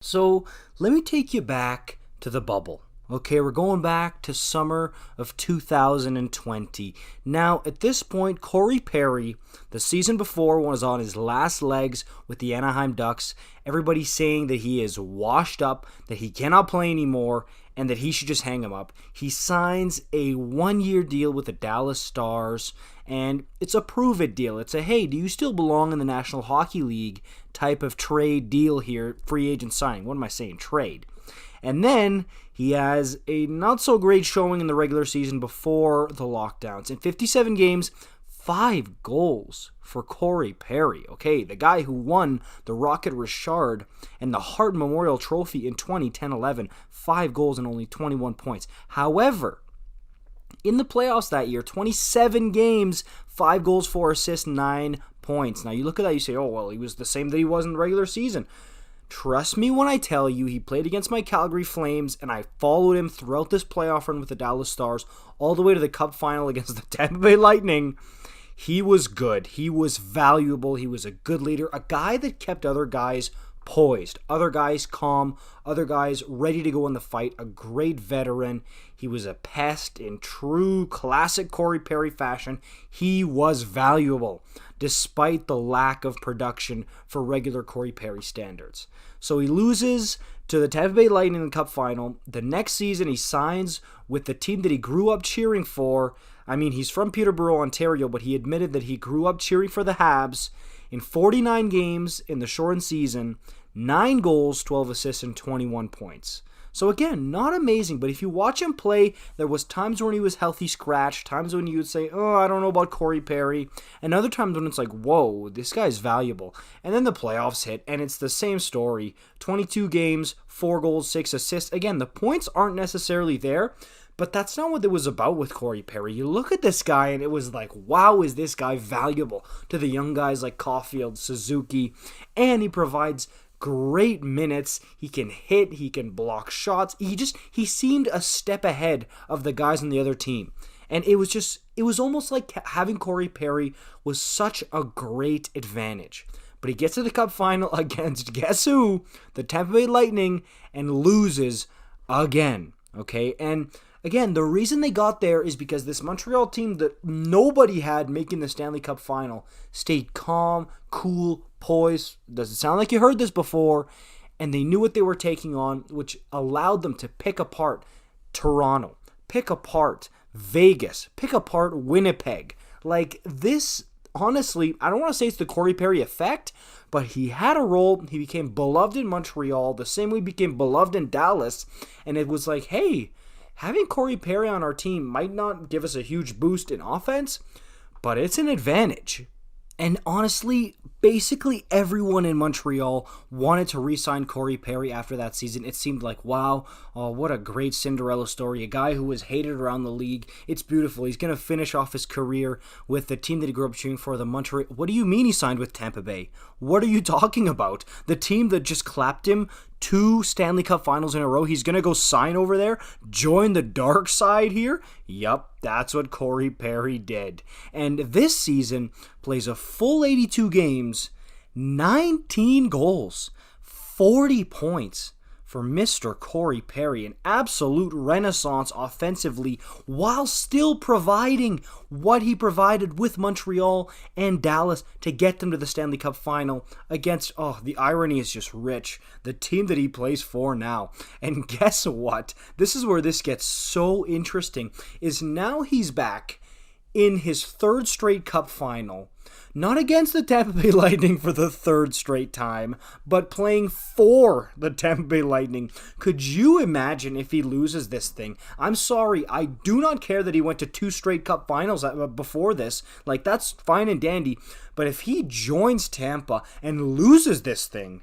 So let me take you back to the bubble. Okay, we're going back to summer of 2020. Now, at this point, Corey Perry, the season before, was on his last legs with the Anaheim Ducks. Everybody's saying that he is washed up, that he cannot play anymore, and that he should just hang him up. He signs a one-year deal with the Dallas Stars, and it's a prove-it deal. It's a, hey, do you still belong in the National Hockey League type of trade deal here, free agent signing. What am I saying? Trade. And then he has a not-so-great showing in the regular season before the lockdowns. In 57 games, 5 goals for Corey Perry. Okay, the guy who won the Rocket Richard and the Hart Memorial Trophy in 2010-11. 5 goals and only 21 points. However, in the playoffs that year, 27 games, 5 goals, 4 assists, 9 points. Now, you look at that, you say, oh, well, he was the same that he was in the regular season. Trust me when I tell you, he played against my Calgary Flames, and I followed him throughout this playoff run with the Dallas Stars, all the way to the Cup final against the Tampa Bay Lightning. He was good. He was valuable. He was a good leader, a guy that kept other guys poised, other guys calm, other guys ready to go in the fight, a great veteran. He was a pest in true classic Corey Perry fashion. He was valuable, despite the lack of production for regular Corey Perry standards. So he loses to the Tampa Bay Lightning in the Cup final. The next season, he signs with the team that he grew up cheering for. I mean, he's from Peterborough, Ontario, but he admitted that he grew up cheering for the Habs. In 49 games in the shortened season, 9 goals, 12 assists, and 21 points. So again, not amazing, but if you watch him play, there was times when he was healthy scratch, times when you would say, oh, I don't know about Corey Perry, and other times when it's like, whoa, this guy's valuable. And then the playoffs hit, and it's the same story. 22 games, 4 goals, 6 assists. Again, the points aren't necessarily there, but that's not what it was about with Corey Perry. You look at this guy, and it was like, wow, is this guy valuable to the young guys like Caulfield, Suzuki, and he provides great minutes. He can hit, he can block shots. He seemed a step ahead of the guys on the other team. And it was almost like having Corey Perry was such a great advantage. But he gets to the Cup final against, guess who? The Tampa Bay Lightning, and loses again. Okay, and again, the reason they got there is because this Montreal team that nobody had making the Stanley Cup final stayed calm, cool, poised. Doesn't sound like you heard this before. And they knew what they were taking on, which allowed them to pick apart Toronto, pick apart Vegas, pick apart Winnipeg. Like this, honestly, I don't want to say it's the Corey Perry effect, but he had a role. He became beloved in Montreal the same way he became beloved in Dallas. And it was like, hey, having Corey Perry on our team might not give us a huge boost in offense, but it's an advantage. And honestly, basically everyone in Montreal wanted to re-sign Corey Perry after that season. It seemed like, wow, oh, what a great Cinderella story. A guy who was hated around the league. It's beautiful. He's going to finish off his career with the team that he grew up cheering for, the Montreal. What do you mean he signed with Tampa Bay? What are you talking about? The team that just clapped him 2 Stanley Cup finals in a row. He's going to go sign over there? Join the dark side here? Yup, that's what Corey Perry did. And this season plays a full 82 games, 19 goals, 40 points for Mr. Corey Perry. An absolute renaissance offensively while still providing what he provided with Montreal and Dallas to get them to the Stanley Cup final against, oh, the irony is just rich, the team that he plays for now. And guess what? This is where this gets so interesting, is now he's back in his 3rd straight Cup final. Not against the Tampa Bay Lightning for the 3rd straight time, but playing for the Tampa Bay Lightning. Could you imagine if he loses this thing? I'm sorry, I do not care that he went to 2 straight Cup finals before this. Like, that's fine and dandy. But if he joins Tampa and loses this thing,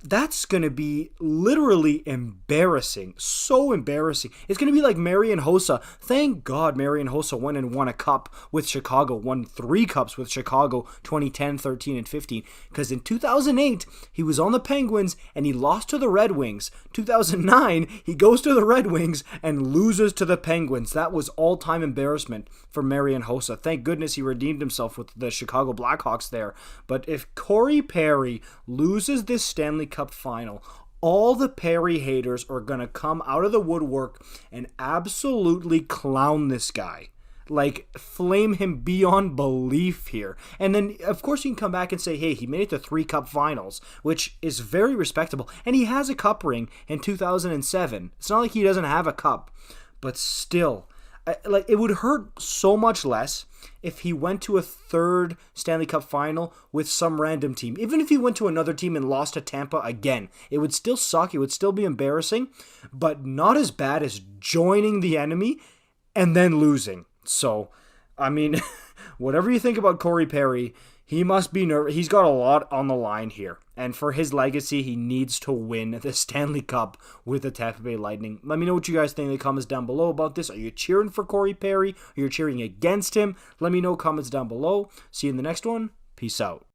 that's going to be literally embarrassing. So embarrassing. It's going to be like Marian Hossa. Thank God Marian Hossa went and won a cup with Chicago, won 3 cups with Chicago, 2010, 13, and 15. Because in 2008, he was on the Penguins and he lost to the Red Wings. 2009, he goes to the Red Wings and loses to the Penguins. That was all-time embarrassment for Marian Hossa. Thank goodness he redeemed himself with the Chicago Blackhawks there. But if Corey Perry loses this Stanley Cup final, all the Perry haters are going to come out of the woodwork and absolutely clown this guy. Like, flame him beyond belief here. And then, of course, you can come back and say, hey, he made it to 3 Cup finals, which is very respectable. And he has a Cup ring in 2007. It's not like he doesn't have a Cup. But still, like, it would hurt so much less if he went to a 3rd Stanley Cup final with some random team. Even if he went to another team and lost to Tampa again, it would still suck. It would still be embarrassing. But not as bad as joining the enemy and then losing. So, I mean, whatever you think about Corey Perry, he must be nervous. He's got a lot on the line here. And for his legacy, he needs to win the Stanley Cup with the Tampa Bay Lightning. Let me know what you guys think in the comments down below about this. Are you cheering for Corey Perry? Are you cheering against him? Let me know, comments down below. See you in the next one. Peace out.